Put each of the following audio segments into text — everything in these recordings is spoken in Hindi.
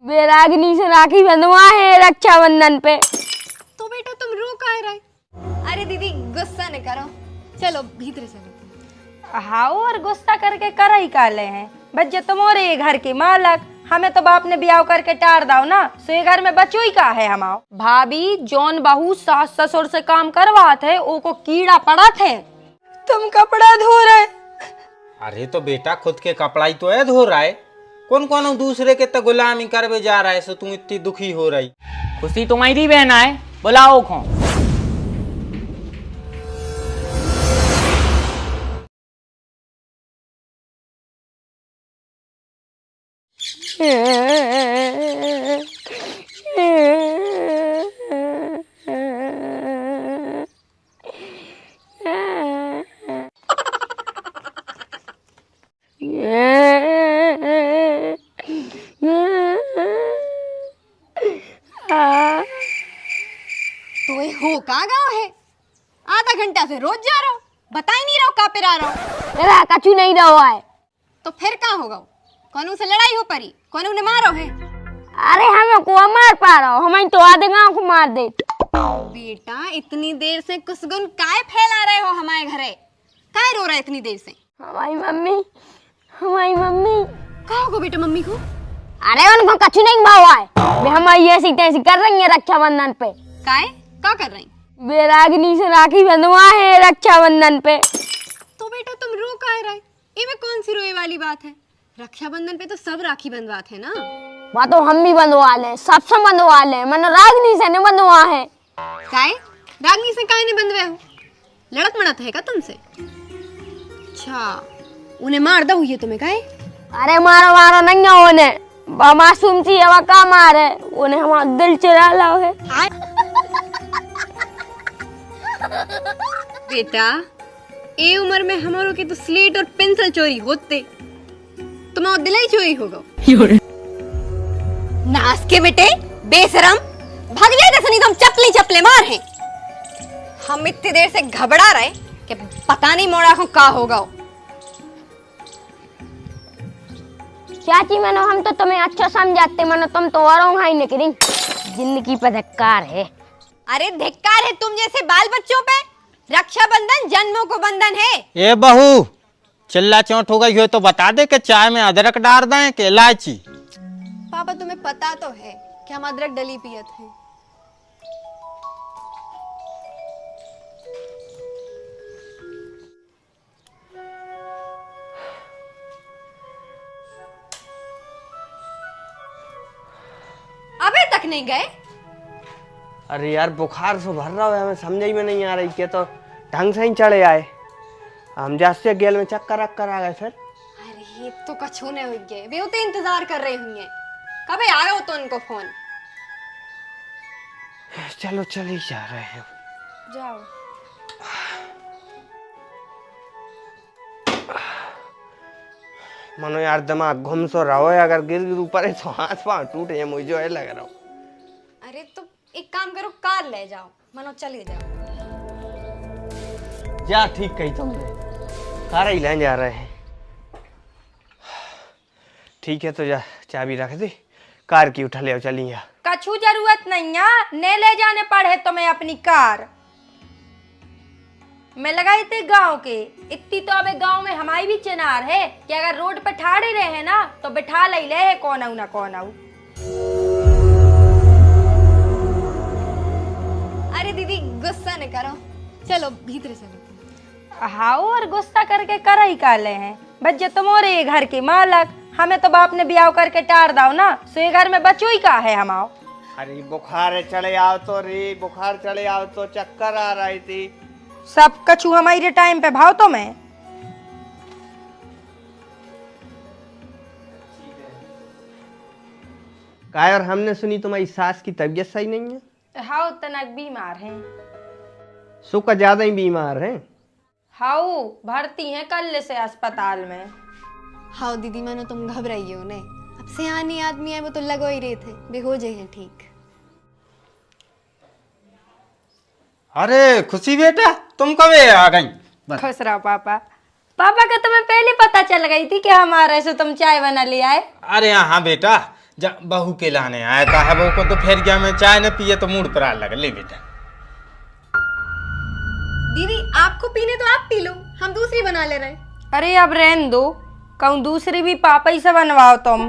वैरागिनी से राखी बंधवा है रक्षाबंधन पे। तो बेटा तुम रो काहे रहे? अरे दीदी गुस्सा न करो, चलो भीतर चलो। हाँ और गुस्सा करके कर ही काले हैं बच्चे तुम्हारे ये घर के मालक, हमें तो बाप ने ब्याह करके टार दाओ ना, सो ये घर में बच्चों ही का है हमाओ। भाभी जौन बहू सास ससुर से काम करवा थे ओको कीड़ा पड़ा थे, तुम कपड़ा धो रहे। अरे तो बेटा खुद के कपड़ा ही तो है धो रहा है, कौन कौन दूसरे के तो गुलामी करवे जा रहा है, सो तू इतनी दुखी हो रही। खुशी तुम्हारी बहन है, बुलाओ खो। तो ये हो कहाँ गाँव है? आधा घंटा से रोज जा रहा हूँ, बता ही नहीं रहा कहाँ पे रह रहा हूँ। मेरा कछु नहीं रहा है। तो फिर कहाँ होगा? कौन से लड़ाई हो परी, कौन उन्हें मारो है? अरे हमें को मार पा रहा हो, हमें तो आधे गाँव को मार दे। बेटा इतनी देर से कुसगुन काय फैला रहे हो हमारे घरे? काय रो रहे इतनी देर से? हमारी मम्मी कहाँ होगा बेटा मम्मी को? अरे उनको कछु नहीं भावा है, वे हमारी ऐसी तैसी कर रही है रक्षाबंधन पे। काय क्या कर रही? वैरागिनी से राखी बंधवा है रक्षाबंधन पे। तो बेटा तुम रो काहे रहे? इनमें कौन सी रोए वाली बात है? रक्षाबंधन पे तो सब राखी बंधवाते हैं ना। वहाँ तो हम भी बंधवा ले, सबसे बंधवा ले, मैंने रागिनी से नहीं बंधवा है। काय? रागनी से काय नहीं बंधवे हो? लड़त मड़त है क्या तुमसे? अच्छा उन्हें मार दो ये तुम्हें काय? अरे मारो नहीं है उन्हें, मासूम थी हवा का मारे, उन्हें हमारा दिल चुरा लो है। बेटा ए उम्र में हमारों की तो स्लेट और पेंसिल चोरी होते, तुम्हारा दिल ही चोरी होगा। नास के बेटे बेशरम, भाग जाएगा सनी, तुम चपली चपले मार हैं। हम इतनी देर से घबरा रहे कि पता नहीं मोड़ा को का होगा। चाची मनो हम तो तुम्हें अच्छा समझाते, मनो तुम तो औरों हाई निकली, जिंदगी पर धिक्कार है। अरे धिक्कार है तुम जैसे बाल बच्चों पे, रक्षाबंधन जन्मों को बंधन है। ए बहू चिल्ला चौंट हो गई हो तो बता दे कि चाय में अदरक डाल दें कि इलायची। पापा तुम्हें पता तो है कि हम अदरक डली पियत हैं। अबे तक नहीं गए? अरे यार बुखार से भर रहा है, हमें समझ में नहीं आ रही कि तो ढंग से ही चढ़े आए हम, जाते गेल में चक्कर अक्कर आ गए फिर। अरे ये तो कछु नहीं हो गए, वे तो इंतजार कर रहे होंगे, कब आए हो तो उनको फोन। चलो चल ही जा रहे हैं, जाओ। मनो यार दिमाग घूम सो रहा है, अगर गिर गिर ऊपर है तो हाथ पांव टूटे हैं, मुझे है लग रहा हो। अरे तो एक काम करो, कार ले जाओ, मनो चले जाओ। जा ठीक कही तुमने, कार ही ले जा रहे हैं। ठीक है तो जा चाबी रख दे, कार की उठा ले चली। कछु जरूरत नहीं है, ने ले जाने पड़े तुम्हें अपनी कार। मैं लगाई थी गांव के, इतनी तो अबे गांव में हमारी भी चिनार है कि अगर रोड पे ठाड़े रहे ना तो बिठा ले है कौन आऊ ना कौन आऊ। अरे दीदी गुस्सा न करो, चलो भीतर चलो। हाँ और गुस्सा करके कर ही काले हैं बच्चे तुम्हारे ये घर के मालक, हमें तो बाप ने ब्याह करके टार दाओ ना, सो ये घर में बच्चों ही का है हमाओ। अरे बुखार चले आओ तो रे, बुखार चले आओ तो, चक्कर आ रही थी। सब कछु हमारे टाइम पे भाव तो मैं। काय और हमने सुनी तुम्हारी सास की तबीयत सही नहीं है। हाँ तनक बीमार हैं। सुख ज्यादा ही बीमार हैं। हाँ भर्ती हैं कल से अस्पताल में। हाँ दीदी मानो तुम घबराइए नहीं, अब सियानी आदमी है वो तो लगो ही रहे थे, वे हो जाए ठीक। अरे खुशी बेटा तुम कब आ गई? खुश रहो पापा। पापा का तुम्हें पहले पता चल गई थी कि हमारे से तुम चाय बना ले आए। अरे हाँ बेटा, जा बहू के लाने आया था है, बहू को तो फिर गया मैं चाय न पिए तो मूड पर आ लगा। ले बेटा दीदी आपको पीने तो आप पी लो, हम दूसरी बना ले रहे। अरे अब रहन दो, कहूँ दूसरी भी पापा ही से बनवाओ तुम।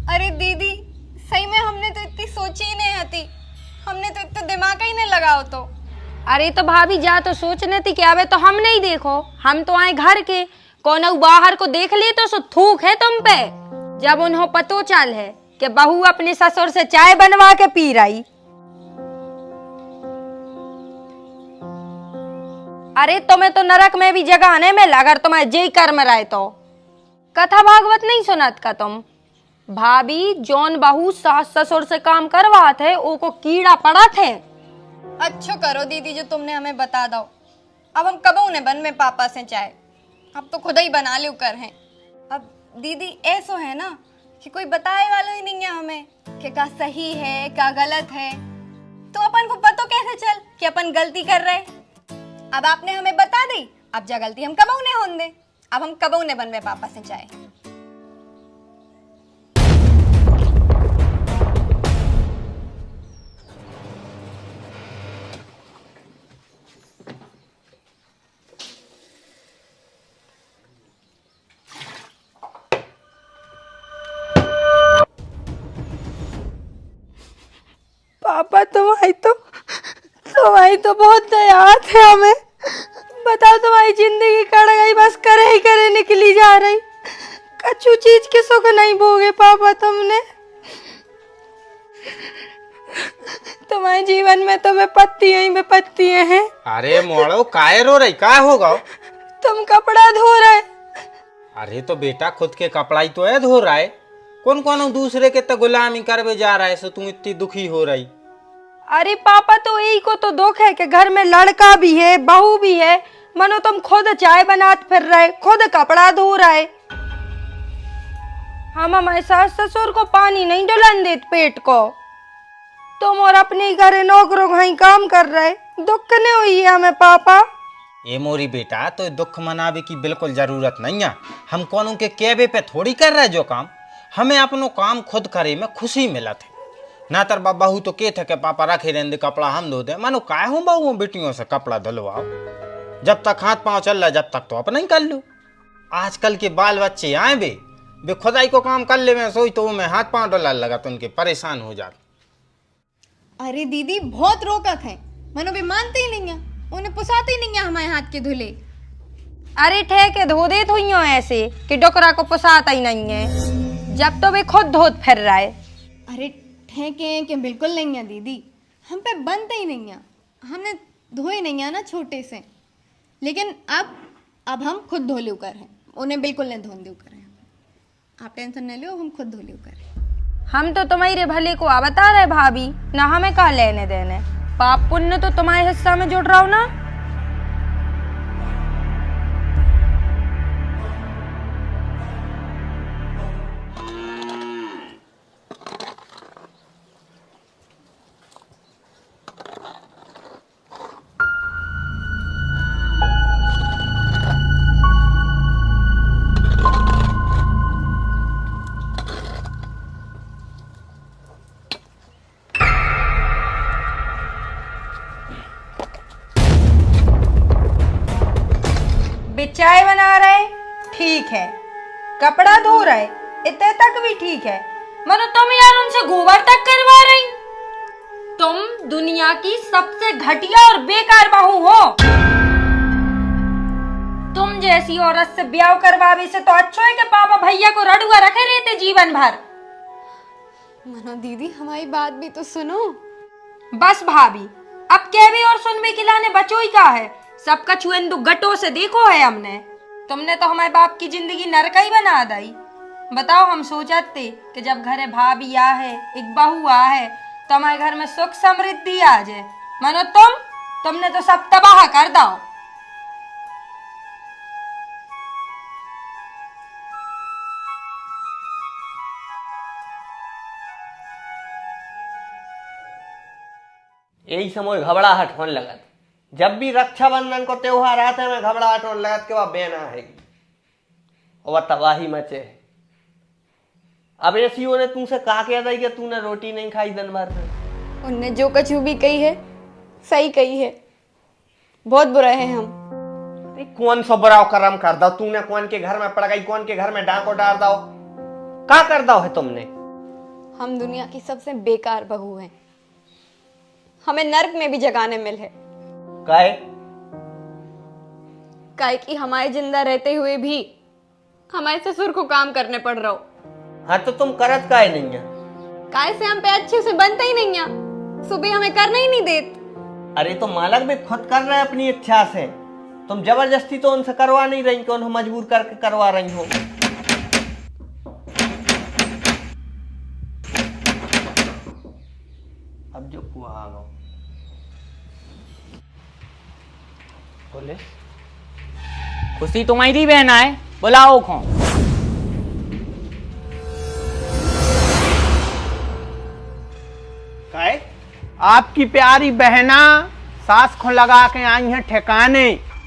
अरे दीदी सही में हमने तो इतनी सोची ही नहीं हती, हमने तो इतना दिमाग ही नहीं लगाओ तो। अरे तो भाभी जा तो सोचने थी कि अबे तो हम नहीं देखो, हम तो आए घर के, कौन बाहर को देख लिए तो सो थूक है तुम पे। जब उन्हें पतो चल है कि बहू अपने ससुर से चाय बनवा के पी रही। अरे तुम्हें तो नरक में भी जगह आने में अगर तुम्हें जय कर्म रहे तो। कथा भागवत नहीं सुनत का तुम? भाभी जौन बहू सास ससुर से काम करवाते है वो को कीड़ा पड़ा थे। अच्छो करो दीदी जो तुमने हमें बता दो, अब हम कब उन्हें बन में पापा से चाय, अब तो खुद ही बना लो कर हैं। अब दीदी ऐसो है ना कि कोई बताए वाला ही नहीं है हमें कि क्या सही है क्या गलत है, तो अपन को पता कैसे चल कि अपन गलती कर रहे। अब आपने हमें बता दी, अब जा गलती हम कब उन्हें होने दे, अब हम कब उन्हें बन में पापा से चाय। पापा तुम्हारी तो बहुत दयात है हमें। बताओ तुम्हारी जिंदगी कट गई, बस करे ही करे निकली जा रही। कच्चू चीज के सुख नहीं भोगे पापा तुमने। तुम्हारे जीवन में तो विपत्तियां ही विपत्तियां हैं। अरे मोड़ो काय रो रही, काय होगा? तुम कपड़ा धो रहे। अरे तो बेटा खुद के कपड़ा ही तो है धो रहा है, कौन कौन दूसरे के तो गुलामी करवे जा रहा है, सो तू इतनी दुखी हो रही। अरे पापा तो यही को तो दुख है कि घर में लड़का भी है बहू भी है, मनो तुम खुद चाय बनाते फिर रहे, खुद कपड़ा धो रहे। हम हमारे सास ससुर को पानी नहीं डुलन देते पेट को, तुम और अपने घर नौकरों कहीं काम कर रहे। दुख नहीं हुई है हमें पापा। ए मोरी बेटा तो दुख मनावे की बिल्कुल जरूरत नहीं है, हम कौनों के कहवे पे थोड़ी कर रहे जो काम, हमें अपनो काम खुद करे में खुशी मिला थे। ना तर बहू तो के थे के पापा रखे रहने कपड़ा हम धो दे, मानो काय हूँ बहू बेटियों से कपड़ा धुलवाओ, जब तक हाथ पांव चल रहा जब तक तो अपना ही कर लो। आजकल के बाल बच्चे आए वे खुदाई को काम कर ले, सोई तो मैं हाथ पांव डला लगा तो उनके परेशान हो जाते। अरे दीदी बहुत रोकत है, मनो भी मानते ही नहीं है, उन्हें पुसाते ही नहीं है हमारे हाथ के धुले। अरे ठेके धो दे तो ही हो ऐसे कि डोकरा को पुसाता ही नहीं है, जब तो वे खुद धोत फिर रहा है। अरे ठेके के बिल्कुल नहीं है दीदी, हम पे बनते ही नहीं है, हमने धोए नहीं है ना छोटे से, लेकिन अब हम खुद धो लियो कर हैं, उन्हें बिल्कुल नहीं धोन दियो कर हैं। आप टेंशन नहीं लो, हम खुद धो लियो कर हैं। हम तो तुम्हारे भले को बता रहे भाभी, ना हमें कहा लेने देने, पाप पुण्य तो तुम्हारे हिस्सा में जुड़ रहा हो ना। चाय बना रहे ठीक है, कपड़ा धो रहे इतने तक भी ठीक है, मनो तुम यार उनसे गोबर तक करवा रही। तुम दुनिया की सबसे घटिया और बेकार बहू हो। तुम जैसी औरत से ब्याह करवावे से तो अच्छा है कि पापा भैया को रड़ुआ रखे रहते जीवन भर। मनो दीदी हमारी बात भी तो सुनो। बस भाभी अब क्या भी और सुनने के लाने बचो ही का है, सबका छुएंदु गटों से देखो है हमने। तुमने तो हमारे बाप की जिंदगी नरका ही बना दी। बताओ हम सोचते कि जब घरे भाभी आ है एक बहू आ है तो हमारे घर में सुख समृद्धि आ जाए, मानो तुमने तो सब तबाह कर दो। यही समय घबराहट होने लगत। जब भी रक्षाबंधन को त्योहार आता है मैं घबराहट होने लगत के वह बहन आएगी और वह तबाही मचे है। अब ऐसी ने तुमसे कहा क्या था कि तूने रोटी नहीं खाई दिन भर में। उनने जो कछु भी कही है सही कही है, बहुत बुरे हैं हम। अरे कौन सा बुरा कर्म कर दो तूने, कौन के घर में पड़ गई, कौन के घर में डांको डाल दो, क्या कर दो है तुमने। हम दुनिया की सबसे बेकार बहू हैं, हमें नर्क में भी जगाने मिल है। काहे कि हमारे जिंदा रहते हुए भी हमारे ससुर को काम करने पड़ रहा हो। हाँ तो तुम करत काहे नहीं है? काहे से हम पे अच्छे से बनता ही नहीं है, सुबह हमें करना ही नहीं देत। अरे तो मालक भी खुद कर रहे हैं अपनी इच्छा से, तुम जबरदस्ती तो उनसे करवा नहीं रही, कि उन्हें मजबूर करके करवा रही हो। अब जो कुआ आ गो बोले खुशी तुम्हारी बहन आए, बुलाओ खो। काहे? आपकी प्यारी बहना सास को लगा के आई है ठिकाने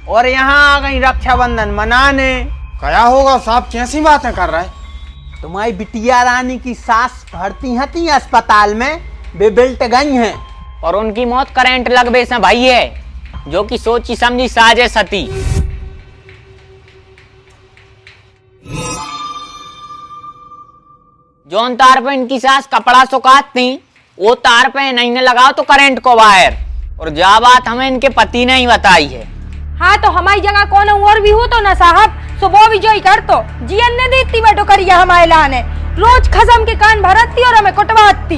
और यहाँ आ गई रक्षाबंधन मनाने। क्या होगा साहब, कैसी बातें कर रहा है? तुम्हारी बिटिया रानी की सास भर्ती हती अस्पताल में, वे बिल्ट गई हैं और उनकी मौत करंट लगवे से भाई है, जो कि सोची समझी साजिश हती। जोन तार पे इनकी सास कपड़ा सुखाती वो तार पे नहीं ने लगाओ तो करंट को वायर, और जा बात हमें इनके पति ने ही बताई है। हाँ तो हमारी जगह कौन और भी हो तो ना साहब, सुबह भी जो ही कर तो जियन ने देती बैठो करिया हमारे लाने, रोज खसम के कान भरती और हमें कुटवाती।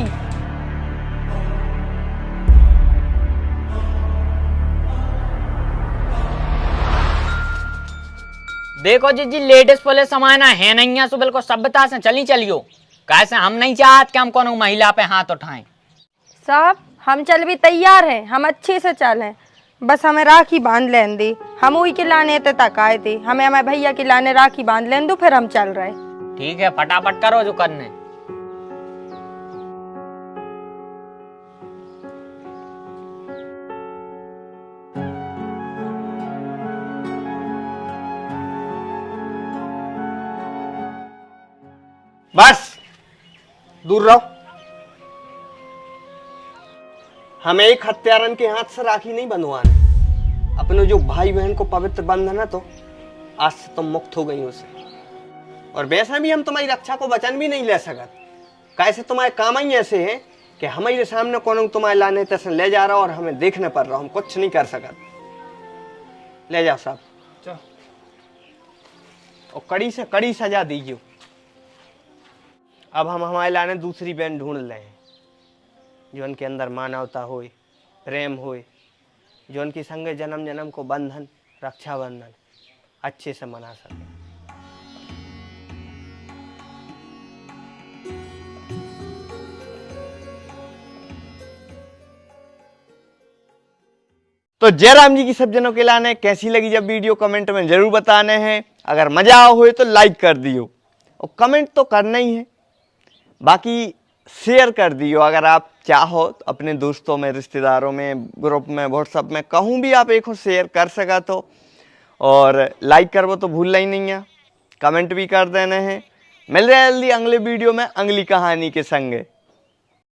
देखो जी लेडीज पुलिस समाना है नहीं है, सो बिल्कुल सभ्यता से चली चलियो, कैसे हम नहीं चाहते कि हम कौन महिला पे हाथ उठाएं। साहब हम चल भी तैयार हैं, हम अच्छे से चलें, बस हमें राखी बांध लें दी, हम वही के लाने तक आए थे, हमें हमारे भैया के लाने राखी बांध लें दो, फिर हम चल रहे। ठीक है फटाफट करो जो करने। बस दूर रहो। हमें एक हत्यारन के हाथ से राखी नहीं बंधवाना, अपने जो भाई बहन को पवित्र बंधन है, तो आज से तुम मुक्त हो गई उसे। और वैसे भी हम तुम्हारी रक्षा को वचन भी नहीं ले सकत, कैसे तुम्हारे काम ही ऐसे हैं कि हमारे सामने कौन तुम्हारे लाने तैसे ले जा रहा और हमें देखने पड़ रहा, हम कुछ नहीं कर सकत। ले जाओ साहब और कड़ी से कड़ी सजा दीजिए। अब हम हमारे लाने दूसरी बहन ढूंढ रहे हैं जो उनके अंदर मानवता होए, प्रेम होए, जो उनके संगे जन्म जन्म को बंधन रक्षाबंधन अच्छे से मना सके। तो जयराम जी की सब जनों के लाने कैसी लगी जब वीडियो कमेंट में जरूर बताने हैं। अगर मजा आओ हुए तो लाइक कर दियो और कमेंट तो करना ही है, बाकी शेयर कर दियो। अगर आप चाहो तो अपने दोस्तों में, रिश्तेदारों में, ग्रुप में, व्हाट्सएप में कहूँ भी आप एक शेयर कर सका तो, और लाइक करवो तो भूलना ही नहीं है, कमेंट भी कर देने हैं। मिल रहे जल्दी अगले वीडियो में अगली कहानी के संगे।